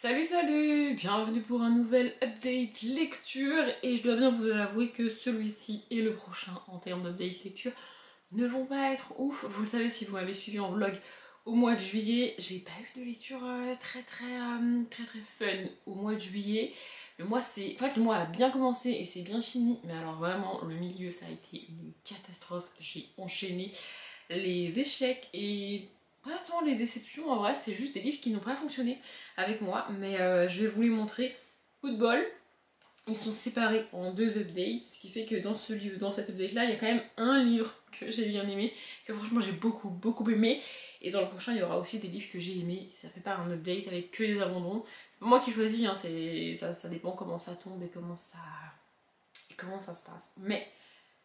Salut salut, bienvenue pour un nouvel update lecture et je dois bien vous avouer que celui-ci et le prochain en termes d'update lecture ne vont pas être ouf. Vous le savez si vous m'avez suivi en vlog au mois de juillet, j'ai pas eu de lecture très fun au mois de juillet. Le mois c'est, en fait le mois a bien commencé et c'est bien fini, mais alors vraiment le milieu ça a été une catastrophe. J'ai enchaîné les échecs et pas tant les déceptions, en vrai c'est juste des livres qui n'ont pas fonctionné avec moi, mais je vais vous les montrer. Coup de bol, ils sont séparés en deux updates, ce qui fait que dans ce livre, dans cet update là, il y a quand même un livre que j'ai bien aimé, que franchement j'ai beaucoup aimé, et dans le prochain il y aura aussi des livres que j'ai aimés. Ça fait pas un update avec que des abandons, c'est pas moi qui choisis, hein, ça dépend comment ça tombe et comment ça se passe, mais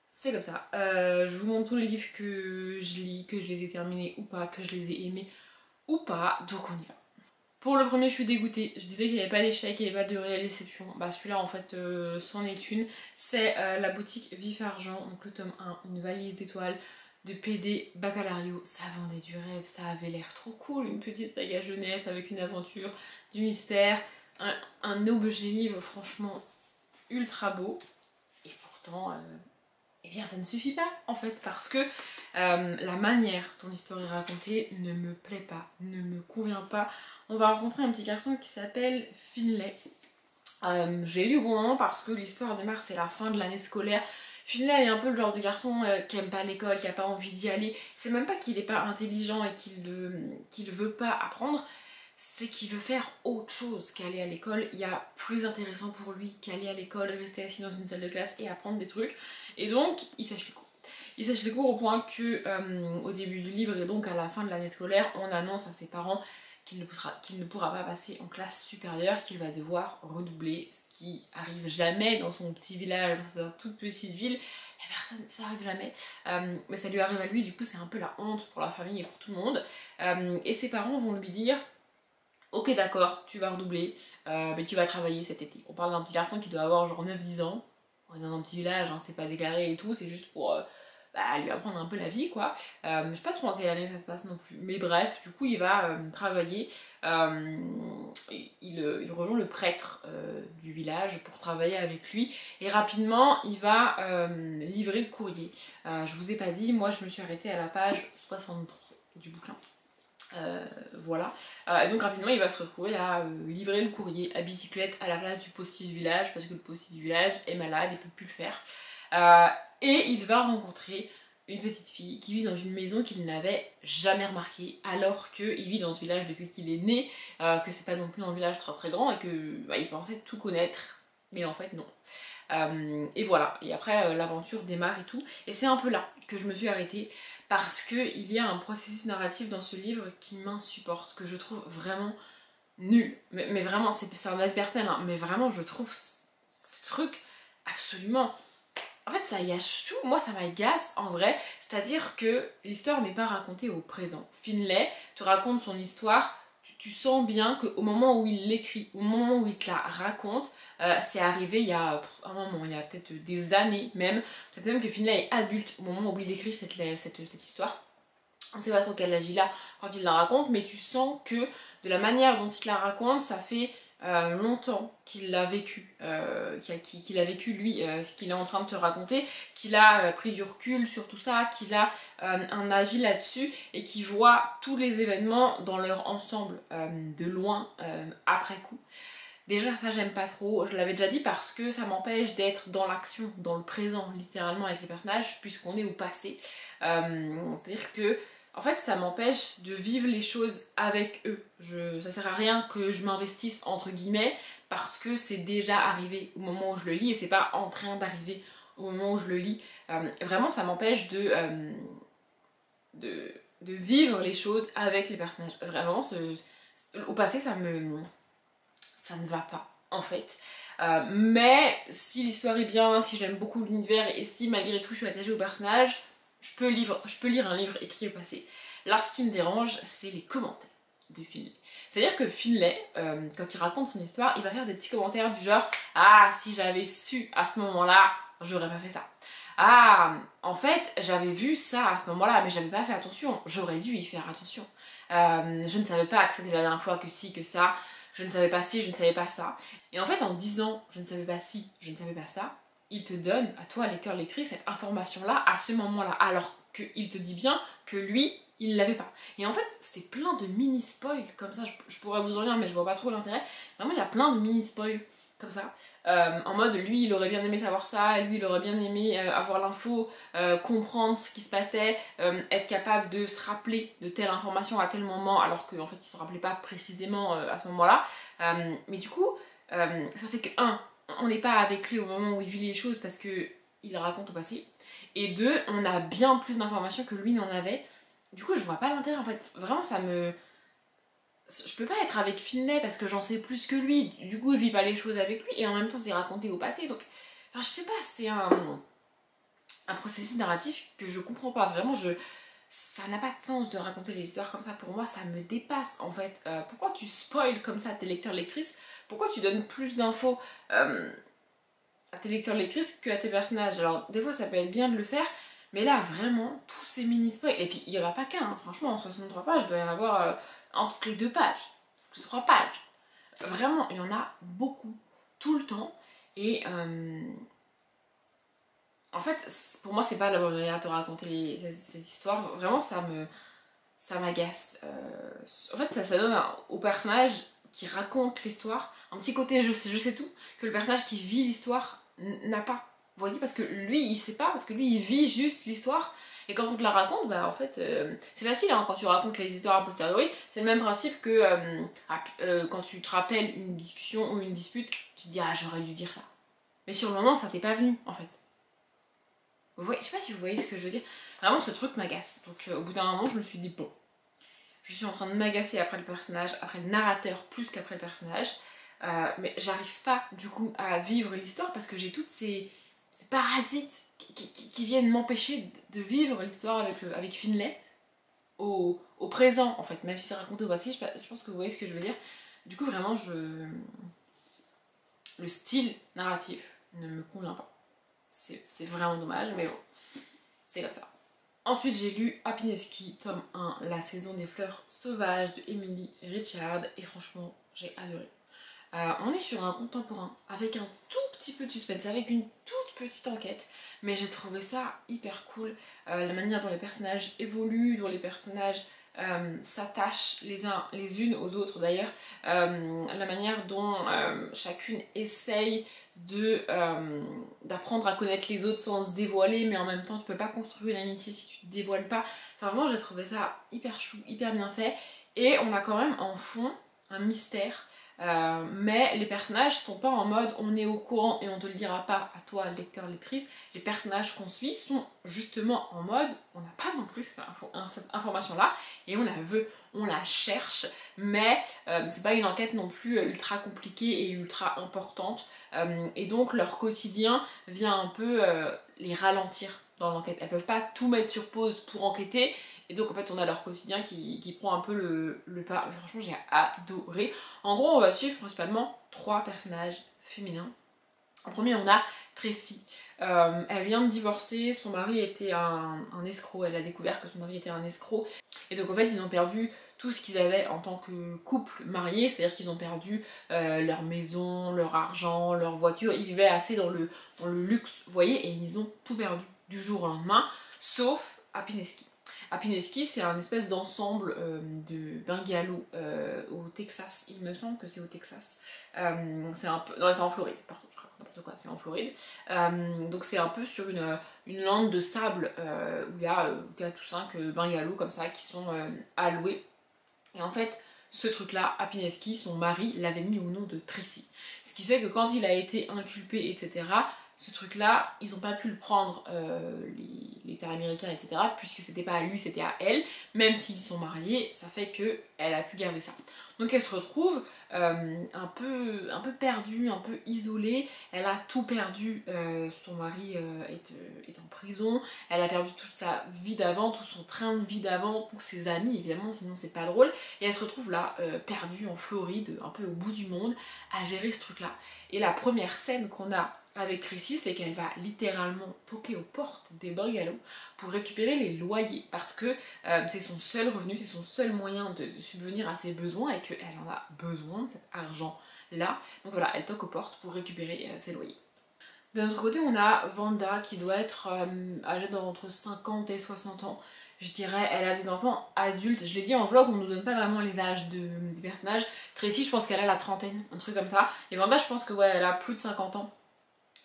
c'est comme ça. Je vous montre tous les livres que je lis, que je les ai terminés ou pas, que je les ai aimés ou pas, donc on y va. Pour le premier, je suis dégoûtée. Je disais qu'il n'y avait pas d'échec, qu'il n'y avait pas de réelle déception. Bah celui-là, en fait, c'en est une. C'est la boutique Vif Argent, donc le tome 1, une valise d'étoiles de PD Baccalario. Ça vendait du rêve, ça avait l'air trop cool. Une petite saga jeunesse avec une aventure, du mystère, un objet livre franchement ultra beau. Et pourtant, eh bien ça ne suffit pas en fait, parce que la manière dont l'histoire est racontée ne me plaît pas, ne me convient pas. On va rencontrer un petit garçon qui s'appelle Finlay. J'ai lu au bon moment parce que l'histoire démarre, c'est la fin de l'année scolaire. Finlay est un peu le genre de garçon qui aime pas l'école, qui a pas envie d'y aller. C'est même pas qu'il est pas intelligent et qu'il veut pas apprendre, c'est qu'il veut faire autre chose qu'aller à l'école. Il y a plus intéressant pour lui qu'aller à l'école, rester assis dans une salle de classe et apprendre des trucs. Et donc, il sèche les cours. Il sèche les cours au point que, au début du livre et donc à la fin de l'année scolaire, on annonce à ses parents qu'il ne pourra pas passer en classe supérieure, qu'il va devoir redoubler, ce qui arrive jamais dans son petit village, dans sa toute petite ville. La personne, ça arrive jamais. Mais ça lui arrive à lui, du coup c'est un peu la honte pour la famille et pour tout le monde. Et ses parents vont lui dire: ok d'accord, tu vas redoubler, mais tu vas travailler cet été. On parle d'un petit garçon qui doit avoir genre 9-10 ans. On est dans un petit village, hein, c'est pas déclaré et tout, c'est juste pour lui apprendre un peu la vie quoi. Je sais pas trop en quelle année ça se passe non plus. Mais bref, du coup il va travailler. Il rejoint le prêtre du village pour travailler avec lui. Et rapidement il va livrer le courrier. Je vous ai pas dit, moi je me suis arrêtée à la page 63 du bouquin. Voilà. Et donc rapidement il va se retrouver à livrer le courrier à bicyclette à la place du postier du village, parce que le postier du village est malade et peut plus le faire. Et il va rencontrer une petite fille qui vit dans une maison qu'il n'avait jamais remarquée, alors qu'il vit dans ce village depuis qu'il est né, que c'est pas non plus un village très grand et que il pensait tout connaître, mais en fait non. Et voilà, et après l'aventure démarre et tout, et c'est un peu là que je me suis arrêtée, parce qu'il y a un processus narratif dans ce livre qui m'insupporte, que je trouve vraiment nul, mais vraiment, c'est un avis personnel, hein, mais vraiment je trouve ce truc absolument... En fait ça gâche tout, moi ça m'agace en vrai, c'est-à-dire que l'histoire n'est pas racontée au présent. Finlay te raconte son histoire, tu sens bien qu'au moment où il l'écrit, au moment où il te la raconte, c'est arrivé il y a un moment, il y a peut-être des années même, peut-être même que Finlay est adulte au moment où il écrit cette histoire. On sait pas trop quel âge il a quand il la raconte, mais tu sens que de la manière dont il la raconte, ça fait longtemps qu'il l'a vécu, qu'il a vécu lui ce qu'il est en train de te raconter, qu'il a pris du recul sur tout ça, qu'il a un avis là-dessus et qu'il voit tous les événements dans leur ensemble de loin après coup. Déjà ça j'aime pas trop, je l'avais déjà dit, parce que ça m'empêche d'être dans l'action, dans le présent littéralement avec les personnages, puisqu'on est au passé. C'est-à-dire que en fait ça m'empêche de vivre les choses avec eux. Ça sert à rien que je m'investisse entre guillemets, parce que c'est déjà arrivé au moment où je le lis et c'est pas en train d'arriver au moment où je le lis. Vraiment ça m'empêche de vivre les choses avec les personnages. Vraiment au passé ça ne va pas en fait. Mais si l'histoire est bien, si j'aime beaucoup l'univers et si malgré tout je suis attachée au personnage, je peux lire un livre écrit au passé. Là ce qui me dérange, c'est les commentaires de Finlay. C'est-à-dire que Finlay, quand il raconte son histoire, il va faire des petits commentaires du genre: ah, si j'avais su à ce moment-là, j'aurais pas fait ça. Ah, en fait, j'avais vu ça à ce moment-là, mais j'avais pas fait attention, j'aurais dû y faire attention. Je ne savais pas que c'était la dernière fois, que si, que ça. je ne savais pas ci, je ne savais pas ça. Et en fait, en disant je ne savais pas ci, je ne savais pas ça, il te donne, à toi, lecteur, lectrice, cette information-là à ce moment-là. Alors qu'il te dit bien que lui, il l'avait pas. Et en fait, c'est plein de mini-spoils comme ça. Je pourrais vous en dire, mais je vois pas trop l'intérêt. Vraiment, il y a plein de mini-spoils comme ça. En mode, lui, il aurait bien aimé savoir ça, lui, il aurait bien aimé avoir l'info, comprendre ce qui se passait, être capable de se rappeler de telle information à tel moment, alors qu'en fait, il se rappelait pas précisément à ce moment-là. Mais du coup, ça fait que, on n'est pas avec lui au moment où il vit les choses parce que il raconte au passé. Et deux, on a bien plus d'informations que lui n'en avait. Du coup, je vois pas l'intérêt en fait. Vraiment, ça me. Je peux pas être avec Finlay parce que j'en sais plus que lui. Du coup, je vis pas les choses avec lui et en même temps, c'est raconté au passé. Donc, enfin, je sais pas, c'est un processus narratif que je comprends pas. Vraiment, ça n'a pas de sens de raconter des histoires comme ça. Pour moi, ça me dépasse en fait. Pourquoi tu spoil comme ça tes lecteurs lectrices? Pourquoi tu donnes plus d'infos à tes lecteurs lectrices qu'à tes personnages? Alors, des fois, ça peut être bien de le faire, mais là, vraiment, tous ces mini-spoils. Et puis, il y en a pas qu'un, hein. Franchement, en 63 pages, il doit y en avoir entre les 2 pages, les 3 pages. Vraiment, il y en a beaucoup, tout le temps. Et en fait, pour moi, c'est pas la bonne manière de te raconter ces histoires. Vraiment, ça m'agace. En fait, ça donne au personnage qui raconte l'histoire un petit côté je sais tout, que le personnage qui vit l'histoire n'a pas. Vous voyez, parce que lui, il sait pas, parce que lui, il vit juste l'histoire. Et quand on te la raconte, bah en fait, c'est facile, hein, quand tu racontes les histoires a posteriori, c'est le même principe que quand tu te rappelles une discussion ou une dispute, tu te dis ah j'aurais dû dire ça. Mais sur le moment, ça t'est pas venu, en fait. Vous voyez, je sais pas si vous voyez ce que je veux dire. Vraiment, ce truc m'agace. Donc au bout d'un moment, je me suis dit bon, je suis en train de m'agacer après le personnage, après le narrateur plus qu'après le personnage. Mais j'arrive pas du coup à vivre l'histoire parce que j'ai toutes ces parasites qui viennent m'empêcher de vivre l'histoire avec Finlay au présent en fait, même si c'est raconté au passé, je pense que vous voyez ce que je veux dire. Du coup vraiment le style narratif ne me convient pas. C'est vraiment dommage, mais bon, c'est comme ça. Ensuite, j'ai lu Happiness Key, tome 1, la saison des fleurs sauvages de Emily Richard, et franchement, j'ai adoré. On est sur un contemporain avec un tout petit peu de suspense, avec une toute petite enquête, mais j'ai trouvé ça hyper cool. La manière dont les personnages évoluent, dont les personnages s'attachent les unes aux autres d'ailleurs, la manière dont chacune essaye d'apprendre à connaître les autres sans se dévoiler, mais en même temps tu peux pas construire une amitié si tu te dévoiles pas. Enfin vraiment j'ai trouvé ça hyper chou, hyper bien fait, et on a quand même en fond un mystère. Mais les personnages sont pas en mode on est au courant et on te le dira pas à toi lecteur lectrice. Les personnages qu'on suit sont justement en mode on n'a pas non plus cette information là et on la veut, on la cherche, mais c'est pas une enquête non plus ultra compliquée et ultra importante, et donc leur quotidien vient un peu les ralentir dans l'enquête. Elles peuvent pas tout mettre sur pause pour enquêter. Et donc en fait on a leur quotidien qui prend un peu le pas. Mais franchement j'ai adoré. En gros on va suivre principalement 3 personnages féminins. En premier on a Tracy. Elle vient de divorcer, son mari était un escroc. Elle a découvert que son mari était un escroc. Et donc en fait ils ont perdu tout ce qu'ils avaient en tant que couple marié. C'est-à-dire qu'ils ont perdu leur maison, leur argent, leur voiture. Ils vivaient assez dans le luxe, vous voyez. Et ils ont tout perdu du jour au lendemain. Sauf Happiness Key. Happiness Key, c'est un espèce d'ensemble de bungalows au Texas. Il me semble que c'est au Texas. C'est un peu... Non, c'est en Floride, pardon, je raconte n'importe quoi, c'est en Floride. Donc c'est un peu sur une lande de sable où il y a 4 ou 5 bungalows comme ça qui sont alloués. Et en fait, ce truc-là, Happiness Key, son mari l'avait mis au nom de Tracy. Ce qui fait que quand il a été inculpé, etc., ce truc-là, ils n'ont pas pu le prendre, l'État américain, etc., puisque c'était pas à lui, c'était à elle. Même s'ils sont mariés, ça fait qu'elle a pu garder ça. Donc elle se retrouve un peu perdue, un peu isolée. Elle a tout perdu, son mari est en prison. Elle a perdu toute sa vie d'avant, tout son train de vie d'avant, tous ses amis, évidemment, sinon c'est pas drôle. Et elle se retrouve là, perdue en Floride, un peu au bout du monde, à gérer ce truc-là. Et la première scène qu'on a avec Tracy, c'est qu'elle va littéralement toquer aux portes des bungalows pour récupérer les loyers parce que c'est son seul revenu, c'est son seul moyen de subvenir à ses besoins et qu'elle en a besoin de cet argent-là. Donc voilà, elle toque aux portes pour récupérer ses loyers. D'un autre côté, on a Wanda qui doit être âgée d'entre 50 et 60 ans. Je dirais, elle a des enfants adultes. Je l'ai dit en vlog, on ne nous donne pas vraiment les âges des personnages. Tracy, je pense qu'elle a la trentaine, un truc comme ça. Et Wanda, je pense que ouais, elle a plus de 50 ans.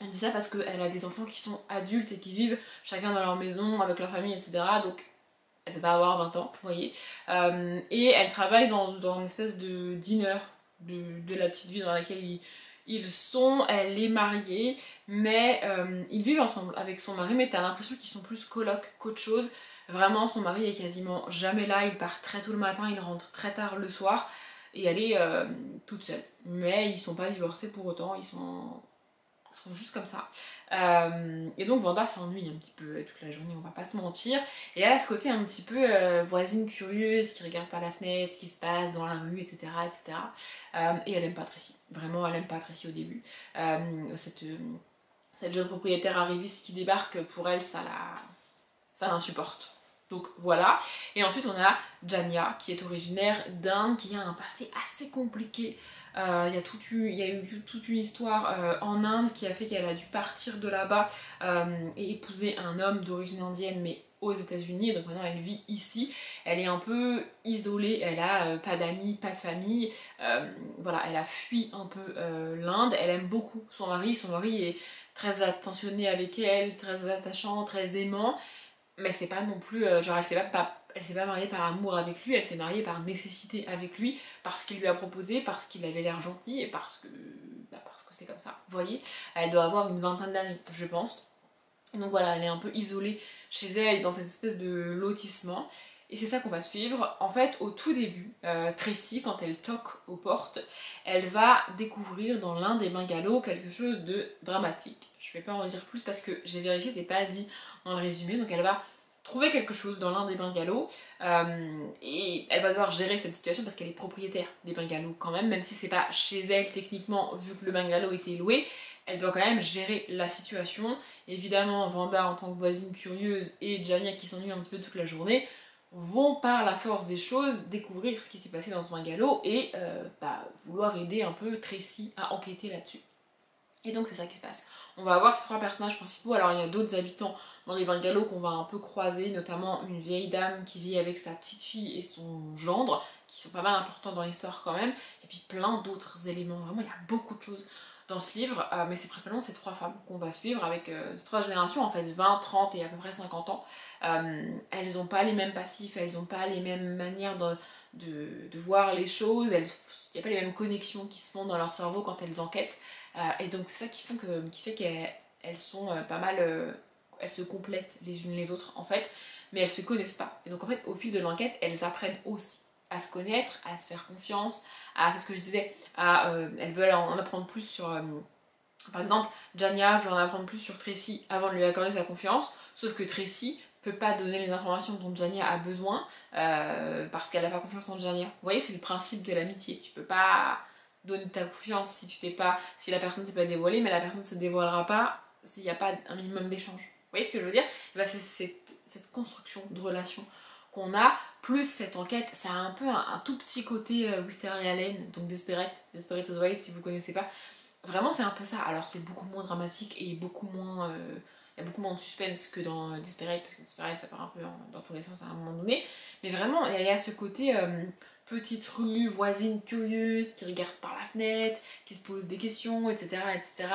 Elle dit ça parce qu'elle a des enfants qui sont adultes et qui vivent chacun dans leur maison, avec leur famille, etc. Donc elle peut pas avoir 20 ans, vous voyez. Et elle travaille dans une espèce de diner de la petite ville dans laquelle ils sont. Elle est mariée, mais ils vivent ensemble avec son mari, mais t'as l'impression qu'ils sont plus colocs qu'autre chose. Vraiment, son mari est quasiment jamais là, il part très tôt le matin, il rentre très tard le soir, et elle est toute seule. Mais ils sont pas divorcés pour autant, ils sont juste comme ça. Et donc Wanda s'ennuie un petit peu toute la journée, on va pas se mentir. Et elle a ce côté un petit peu voisine curieuse, qui regarde par la fenêtre, ce qui se passe dans la rue, etc. etc. Et elle aime pas Tracy. Vraiment, elle aime pas Tracy au début. Cette jeune propriétaire arriviste qui débarque, pour elle, ça l'insupporte. Donc voilà. Et ensuite on a Janya qui est originaire d'Inde, qui a un passé assez compliqué. Il y a eu toute une histoire en Inde qui a fait qu'elle a dû partir de là-bas et épouser un homme d'origine indienne mais aux États-Unis. Donc maintenant elle vit ici. Elle est un peu isolée, elle a pas d'amis, pas de famille. Voilà, elle a fui un peu l'Inde. Elle aime beaucoup son mari. Son mari est très attentionné avec elle, très attachant, très aimant. Mais c'est pas non plus, genre elle s'est pas mariée par amour avec lui, elle s'est mariée par nécessité avec lui, parce qu'il lui a proposé, parce qu'il avait l'air gentil et parce que c'est comme ça, vous voyez. Elle doit avoir une vingtaine d'années, je pense. Donc voilà, elle est un peu isolée chez elle, dans cette espèce de lotissement. Et c'est ça qu'on va suivre. En fait, au tout début, Tracy, quand elle toque aux portes, elle va découvrir dans l'un des bungalows quelque chose de dramatique. Je vais pas en dire plus parce que j'ai vérifié, c'est pas dit dans le résumé. Donc elle va trouver quelque chose dans l'un des bungalows et elle va devoir gérer cette situation parce qu'elle est propriétaire des bungalows quand même si c'est pas chez elle techniquement, vu que le bungalow était loué. Elle doit quand même gérer la situation. Évidemment, Wanda en tant que voisine curieuse et Janya qui s'ennuie un petit peu toute la journée vont par la force des choses découvrir ce qui s'est passé dans ce bungalow et vouloir aider un peu Tracy à enquêter là-dessus. Et donc c'est ça qui se passe. On va avoir ces trois personnages principaux. Alors il y a d'autres habitants dans les bungalows qu'on va un peu croiser, notamment une vieille dame qui vit avec sa petite fille et son gendre, qui sont pas mal importants dans l'histoire quand même, et puis plein d'autres éléments. Vraiment il y a beaucoup de choses dans ce livre, mais c'est principalement ces trois femmes qu'on va suivre avec ces trois générations, en fait 20, 30 et à peu près 50 ans. Elles n'ont pas les mêmes passifs, elles n'ont pas les mêmes manières de voir les choses, il n'y a pas les mêmes connexions qui se font dans leur cerveau quand elles enquêtent. Et donc c'est ça qui fait qu'elles sont pas mal, elles se complètent les unes les autres en fait, mais elles se connaissent pas. Et donc en fait au fil de l'enquête, elles apprennent aussi à se connaître, à se faire confiance, c'est ce que je disais, elles veulent en apprendre plus sur... par exemple, Janya veut en apprendre plus sur Tracy avant de lui accorder sa confiance, sauf que Tracy peut pas donner les informations dont Janya a besoin parce qu'elle n'a pas confiance en Janya. Vous voyez, c'est le principe de l'amitié. Tu peux pas donner ta confiance si la personne ne s'est pas dévoilée, mais la personne ne se dévoilera pas s'il n'y a pas un minimum d'échange. Vous voyez ce que je veux dire? C'est cette construction de relation qu'on a, plus cette enquête, ça a un peu un tout petit côté Wisteria Lane, donc Desperate Housewives si vous connaissez pas. Vraiment c'est un peu ça, alors c'est beaucoup moins dramatique et beaucoup moins... il y a beaucoup moins de suspense que dans Desperate, parce que Desperate ça part un peu dans tous les sens à un moment donné. Mais vraiment, il y a ce côté petite rue, voisine curieuse, qui regarde par la fenêtre, qui se pose des questions, etc. etc.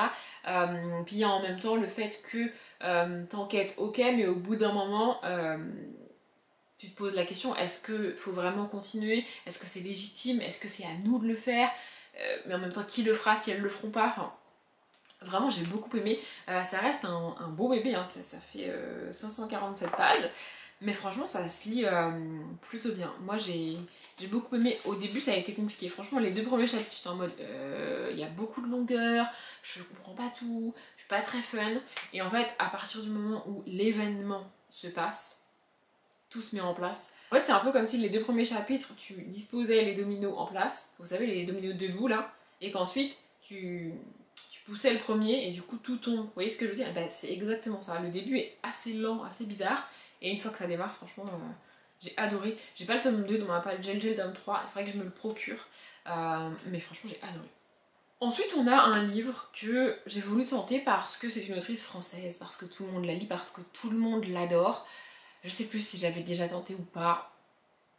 Puis en même temps, le fait que t'enquêtes, ok, mais au bout d'un moment... tu te poses la question, est-ce qu'il faut vraiment continuer? Est-ce que c'est légitime? Est-ce que c'est à nous de le faire? Mais en même temps, qui le fera si elles le feront pas? Enfin, vraiment, j'ai beaucoup aimé. Ça reste un beau bébé, hein. Ça fait 547 pages. Mais franchement, ça se lit plutôt bien. Moi, j'ai beaucoup aimé. Au début, ça a été compliqué. Franchement, les 2 premiers chapitres, j'étais en mode... Il y a beaucoup de longueur, je comprends pas tout, je suis pas très fun. Et en fait, à partir du moment où l'événement se passe, tout se met en place. En fait, c'est un peu comme si les 2 premiers chapitres, tu disposais les dominos en place, vous savez, les dominos debout là, et qu'ensuite tu poussais le premier et du coup tout tombe. Vous voyez ce que je veux dire? Et ben, c'est exactement ça. Le début est assez lent, assez bizarre. Et une fois que ça démarre, franchement, j'ai adoré. J'ai pas le tome 2, donc on n'a pas le Gel tome 3. Il faudrait que je me le procure. Mais franchement, j'ai adoré. Ensuite, on a un livre que j'ai voulu tenter parce que c'est une autrice française, parce que tout le monde la lit, parce que tout le monde l'adore. Je sais plus si j'avais déjà tenté ou pas,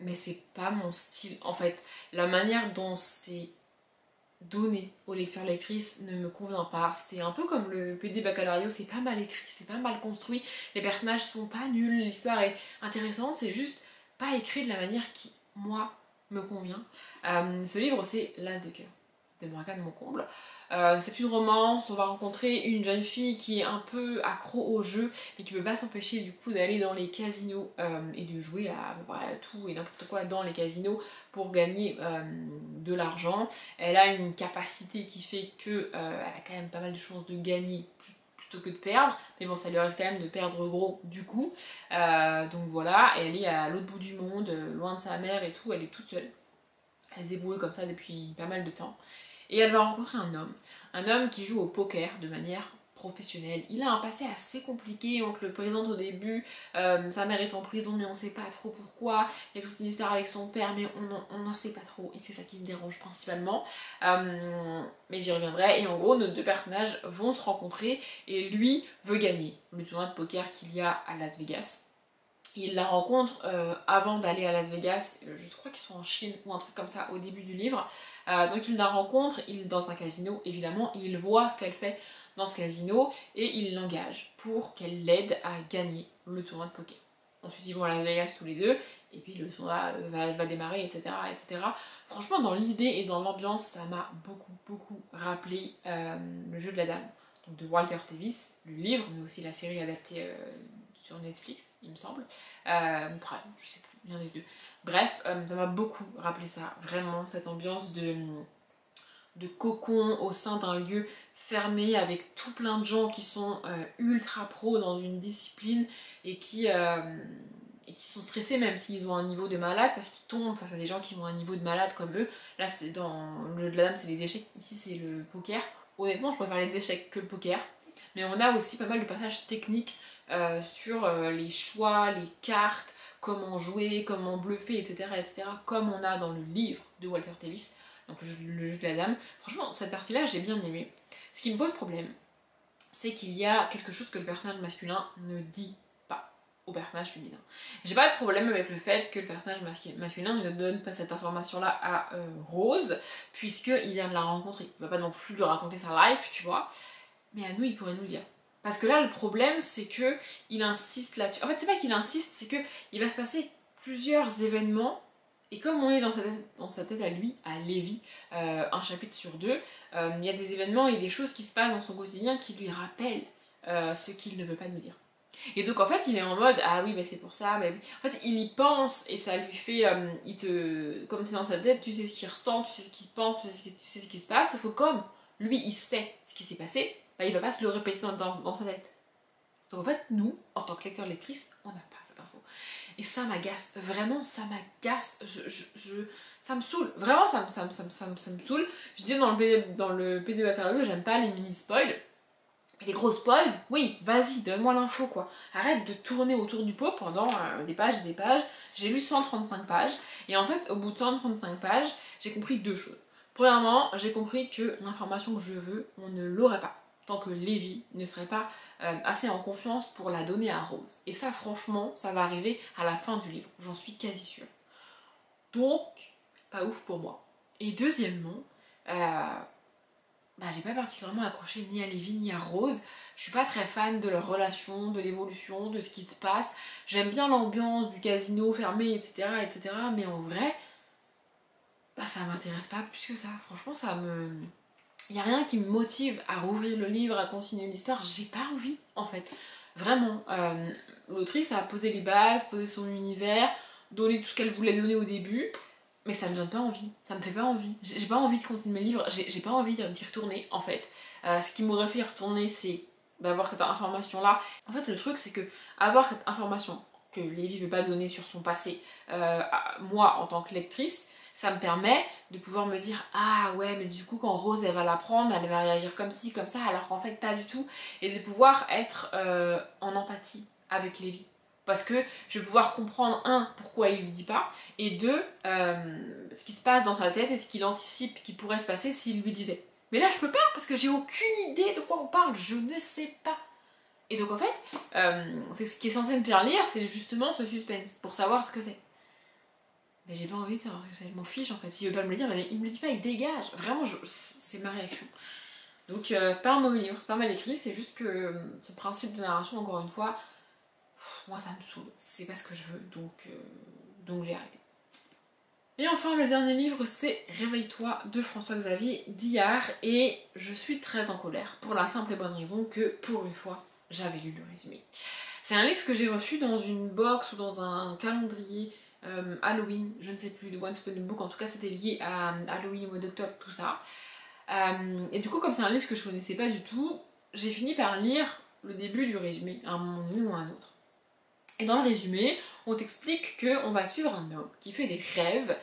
mais c'est pas mon style. En fait, la manière dont c'est donné aux lecteurs-lectrices ne me convient pas. C'est un peu comme le PD Baccalauréat, c'est pas mal écrit, c'est pas mal construit, les personnages sont pas nuls, l'histoire est intéressante, c'est juste pas écrit de la manière qui, moi, me convient. Ce livre, c'est L'As de cœur de Morgane Moncomble. C'est une romance, on va rencontrer une jeune fille qui est un peu accro au jeu mais qui peut pas s'empêcher du coup d'aller dans les casinos et de jouer à voilà, tout et n'importe quoi dans les casinos pour gagner de l'argent. Elle a une capacité qui fait que elle a quand même pas mal de chances de gagner plutôt que de perdre, mais bon ça lui arrive quand même de perdre gros du coup. Donc voilà, elle est à l'autre bout du monde, loin de sa mère et tout, elle est toute seule. Elle se débrouille comme ça depuis pas mal de temps. Et elle va rencontrer un homme qui joue au poker de manière professionnelle. Il a un passé assez compliqué, on te le présente au début, sa mère est en prison mais on sait pas trop pourquoi, il y a toute une histoire avec son père mais on n'en sait pas trop et c'est ça qui me dérange principalement. Mais j'y reviendrai et en gros nos deux personnages vont se rencontrer et lui veut gagner le tournoi de poker qu'il y a à Las Vegas. Il la rencontre avant d'aller à Las Vegas, je crois qu'ils sont en Chine ou un truc comme ça au début du livre. Donc il la rencontre, il est dans un casino évidemment, il voit ce qu'elle fait dans ce casino et il l'engage pour qu'elle l'aide à gagner le tournoi de poker. Ensuite ils vont à Las Vegas tous les deux et puis le tournoi va démarrer, etc., etc. Franchement dans l'idée et dans l'ambiance ça m'a beaucoup rappelé le jeu de la dame donc de Walter Tevis, le livre mais aussi la série adaptée sur Netflix, il me semble, ou Prime, je sais plus, l'un des deux. Bref, ça m'a beaucoup rappelé ça, vraiment, cette ambiance de cocon au sein d'un lieu fermé avec tout plein de gens qui sont ultra pros dans une discipline et qui sont stressés même s'ils ont un niveau de malade parce qu'ils tombent face à des gens qui ont un niveau de malade comme eux. Là, c'est dans le jeu de la dame, c'est les échecs, ici c'est le poker. Honnêtement, je préfère les échecs que le poker. Mais on a aussi pas mal de passages techniques sur les choix, les cartes, comment jouer, comment bluffer, etc., etc., comme on a dans le livre de Walter Tevis, donc le jeu de la dame. Franchement, cette partie-là, j'ai bien aimé. Ce qui me pose problème, c'est qu'il y a quelque chose que le personnage masculin ne dit pas au personnage féminin. J'ai pas de problème avec le fait que le personnage masculin ne donne pas cette information-là à Rose, puisqu'il vient de la rencontrer. Il va pas non plus lui raconter sa life, tu vois, mais à nous, il pourrait nous le dire. Parce que là, le problème, c'est que il insiste là-dessus. En fait, c'est pas qu'il insiste, c'est que il va se passer plusieurs événements. Et comme on est dans sa tête à lui, à Lévi, un chapitre sur deux, il y a des événements et des choses qui se passent dans son quotidien qui lui rappellent ce qu'il ne veut pas nous dire. Et donc en fait, il est en mode ah oui, mais c'est pour ça. Mais... En fait, il y pense et ça lui fait, comme tu es dans sa tête, tu sais ce qu'il ressent, tu sais ce qu'il pense, tu sais ce qui se passe. Sauf que comme lui, il sait ce qui s'est passé, bah, il va pas se le répéter dans sa tête. Donc en fait, nous, en tant que lecteur-lectrice, on n'a pas cette info. Et ça m'agace, vraiment ça m'agace, ça me saoule, vraiment ça me saoule. Je dis dans le PD Baccalauréat, j'aime pas les mini-spoils, mais les gros spoils, oui, vas-y, donne-moi l'info quoi. Arrête de tourner autour du pot pendant des pages et des pages. J'ai lu 135 pages, et en fait, au bout de 135 pages, j'ai compris deux choses. Premièrement, j'ai compris que l'information que je veux, on ne l'aurait pas tant que Lévi ne serait pas assez en confiance pour la donner à Rose. Et ça, franchement, ça va arriver à la fin du livre, j'en suis quasi sûre. Donc, pas ouf pour moi. Et deuxièmement, j'ai pas particulièrement accroché ni à Lévi ni à Rose. Je suis pas très fan de leur relation, de l'évolution, de ce qui se passe. J'aime bien l'ambiance du casino fermé, etc., etc., mais en vrai, ça m'intéresse pas plus que ça. Franchement, ça me... Il n'y a rien qui me motive à rouvrir le livre, à continuer l'histoire, j'ai pas envie en fait. Vraiment, l'autrice a posé les bases, posé son univers, donné tout ce qu'elle voulait donner au début, mais ça me donne pas envie, ça me fait pas envie. J'ai pas envie de continuer mes livres, j'ai pas envie d'y retourner en fait. Ce qui m'aurait fait y retourner, c'est d'avoir cette information-là. En fait, le truc, c'est que avoir cette information que Lévi veut pas donner sur son passé, moi en tant que lectrice, ça me permet de pouvoir me dire ah ouais mais du coup quand Rose elle va l'apprendre, elle va réagir comme ci, comme ça, alors qu'en fait pas du tout, et de pouvoir être en empathie avec Lévi. Parce que je vais pouvoir comprendre, un, pourquoi il lui dit pas, et deux, ce qui se passe dans sa tête et ce qu'il anticipe qui pourrait se passer s'il lui disait. Mais là je peux pas parce que j'ai aucune idée de quoi on parle, je ne sais pas. Et donc en fait, c'est ce qui est censé me faire lire, c'est justement ce suspense, pour savoir ce que c'est. Mais j'ai pas envie de savoir ce que c'est, je m'en fiche en fait. S'il veut pas me le dire, mais il me le dit pas, il dégage. Vraiment, c'est ma réaction. Donc c'est pas un mauvais livre, c'est pas mal écrit, c'est juste que ce principe de narration, encore une fois, moi ça me saoule. C'est pas ce que je veux, donc j'ai arrêté. Et enfin, le dernier livre, c'est Réveille-toi de François-Xavier Dillard, et je suis très en colère, pour la simple et bonne raison que, pour une fois, j'avais lu le résumé. C'est un livre que j'ai reçu dans une box ou dans un calendrier Halloween, je ne sais plus, de Once Upon a Book, en tout cas c'était lié à Halloween au mois d'octobre, tout ça. Et du coup, comme c'est un livre que je connaissais pas du tout, j'ai fini par lire le début du résumé, à un moment donné ou à un autre. Et dans le résumé, on t'explique qu'on va suivre un homme qui fait des rêves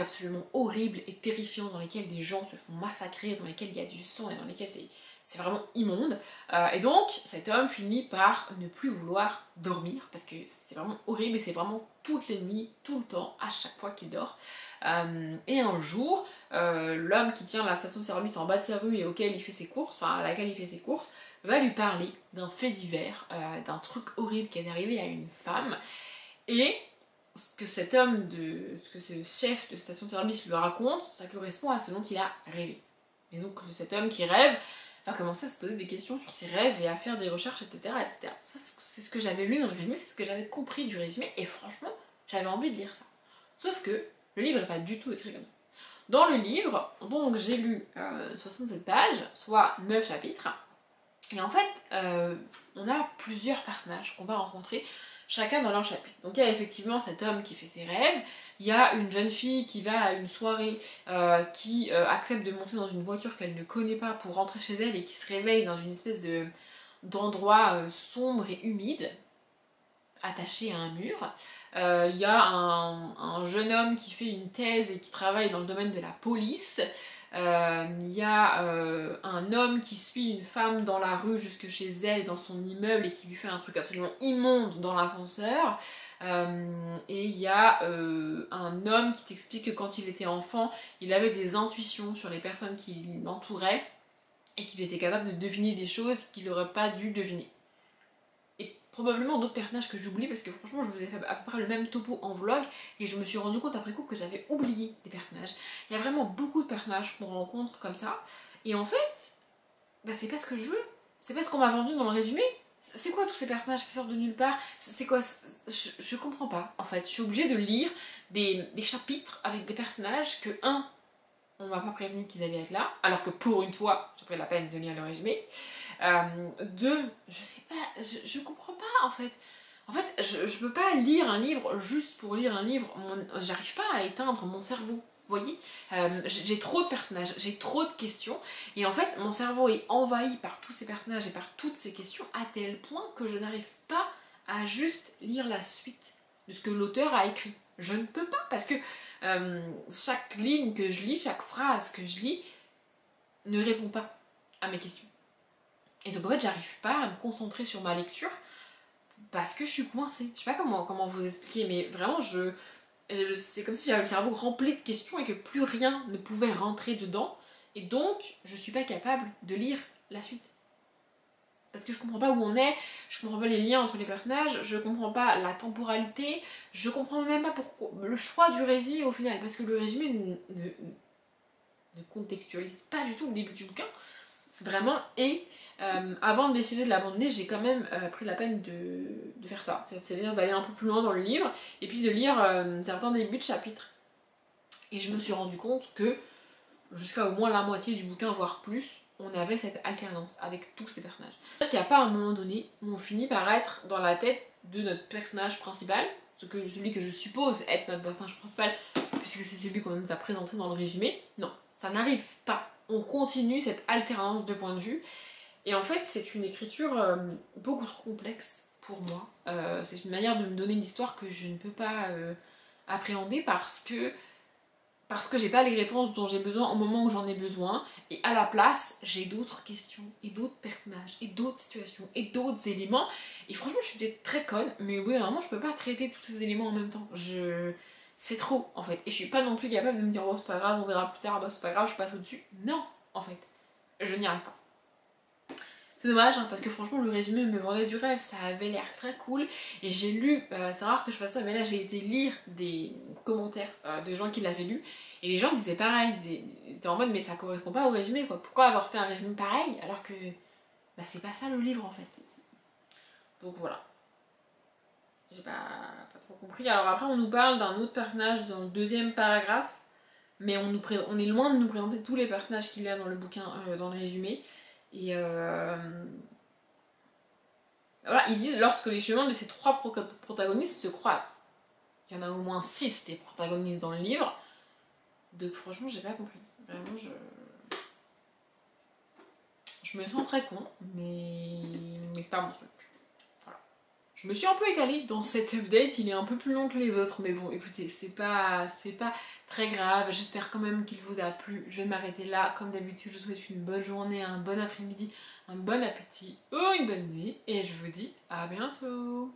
absolument horribles et terrifiants, dans lesquels des gens se font massacrer, dans lesquels il y a du sang et dans lesquels c'est vraiment immonde. Et donc, cet homme finit par ne plus vouloir dormir, parce que c'est vraiment horrible et c'est vraiment toutes les nuits, tout le temps, à chaque fois qu'il dort. Et un jour, l'homme qui tient la station-service en bas de sa rue et auquel il fait ses courses, enfin à laquelle il fait ses courses, va lui parler d'un fait divers, d'un truc horrible qui est arrivé à une femme, et ce que cet homme, ce que ce chef de station-service lui raconte, ça correspond à ce dont il a rêvé. Et donc cet homme qui rêve va commencer à se poser des questions sur ses rêves et à faire des recherches, etc. etc. Ça, c'est ce que j'avais lu dans le résumé, c'est ce que j'avais compris du résumé, et franchement, j'avais envie de lire ça. Sauf que le livre n'est pas du tout écrit comme ça. Dans le livre, donc j'ai lu 67 pages, soit 9 chapitres, et en fait, on a plusieurs personnages qu'on va rencontrer, chacun dans leur chapitre. Donc il y a effectivement cet homme qui fait ses rêves, il y a une jeune fille qui va à une soirée, qui accepte de monter dans une voiture qu'elle ne connaît pas pour rentrer chez elle et qui se réveille dans une espèce d'endroit sombre et humide, attaché à un mur. Il y a un jeune homme qui fait une thèse et qui travaille dans le domaine de la police. Il y a un homme qui suit une femme dans la rue jusque chez elle, dans son immeuble, et qui lui fait un truc absolument immonde dans l'ascenseur. Et il y a un homme qui t'explique que quand il était enfant, il avait des intuitions sur les personnes qui l'entouraient et qu'il était capable de deviner des choses qu'il n'aurait pas dû deviner. Probablement d'autres personnages que j'oublie, parce que franchement je vous ai fait à peu près le même topo en vlog et je me suis rendu compte après coup que j'avais oublié des personnages. Il y a vraiment beaucoup de personnages qu'on rencontre comme ça, et en fait, bah c'est pas ce que je veux, c'est pas ce qu'on m'a vendu dans le résumé. C'est quoi tous ces personnages qui sortent de nulle part? C'est quoi? Je comprends pas. En fait, je suis obligée de lire des chapitres avec des personnages que, un, on m'a pas prévenu qu'ils allaient être là, alors que pour une fois, j'ai pris la peine de lire le résumé. Deux, je sais pas, je comprends pas en fait. En fait, je peux pas lire un livre juste pour lire un livre, j'arrive pas à éteindre mon cerveau. Vous voyez, j'ai trop de personnages, j'ai trop de questions, et en fait, mon cerveau est envahi par tous ces personnages et par toutes ces questions à tel point que je n'arrive pas à juste lire la suite de ce que l'auteur a écrit. Je ne peux pas, parce que chaque ligne que je lis, chaque phrase que je lis, ne répond pas à mes questions. Et donc en fait, j'arrive pas à me concentrer sur ma lecture parce que je suis coincée. Je sais pas comment vous expliquer, mais vraiment, c'est comme si j'avais le cerveau rempli de questions et que plus rien ne pouvait rentrer dedans. Et donc, je suis pas capable de lire la suite. Parce que je comprends pas où on est, je comprends pas les liens entre les personnages, je comprends pas la temporalité, je comprends même pas pourquoi le choix du résumé au final, parce que le résumé ne contextualise pas du tout le début du bouquin, vraiment, et avant de décider de l'abandonner, j'ai quand même pris la peine de faire ça, c'est-à-dire d'aller un peu plus loin dans le livre, et puis de lire certains débuts de chapitres. Et je me suis rendu compte que, jusqu'à au moins la moitié du bouquin, voire plus, on avait cette alternance avec tous ces personnages. C'est-à-dire qu'il n'y a pas un moment donné où on finit par être dans la tête de notre personnage principal, celui que je suppose être notre personnage principal, puisque c'est celui qu'on nous a présenté dans le résumé. Non, ça n'arrive pas. On continue cette alternance de points de vue, et en fait c'est une écriture beaucoup trop complexe pour moi. C'est une manière de me donner une histoire que je ne peux pas appréhender, parce que parce que j'ai pas les réponses dont j'ai besoin au moment où j'en ai besoin, et à la place, j'ai d'autres questions, et d'autres personnages, et d'autres situations, et d'autres éléments, et franchement, je suis peut-être très conne, mais oui, vraiment, je peux pas traiter tous ces éléments en même temps. C'est trop, en fait, et je suis pas non plus capable de me dire, oh, c'est pas grave, on verra plus tard, bah, c'est pas grave, je passe au-dessus. Non, en fait, je n'y arrive pas. C'est dommage, hein, parce que franchement, le résumé me vendait du rêve, ça avait l'air très cool. Et j'ai lu, c'est rare que je fasse ça, mais là j'ai été lire des commentaires de gens qui l'avaient lu. Et les gens disaient pareil, ils étaient en mode, mais ça correspond pas au résumé, quoi. Pourquoi avoir fait un résumé pareil alors que bah, c'est pas ça le livre en fait. Donc voilà. J'ai pas trop compris. Alors après, on nous parle d'un autre personnage dans le deuxième paragraphe, mais on est loin de nous présenter tous les personnages qu'il y a dans le bouquin, dans le résumé. Et voilà, ils disent lorsque les chemins de ces trois protagonistes se croisent. Il y en a au moins 6 des protagonistes dans le livre. Donc franchement, j'ai pas compris. Vraiment, je me sens très con, mais c'est pas mon truc. Voilà. Je me suis un peu étalée dans cet update, il est un peu plus long que les autres, mais bon, écoutez, c'est pas très grave. J'espère quand même qu'il vous a plu. Je vais m'arrêter là. Comme d'habitude, je vous souhaite une bonne journée, un bon après-midi, un bon appétit ou une bonne nuit. Et je vous dis à bientôt.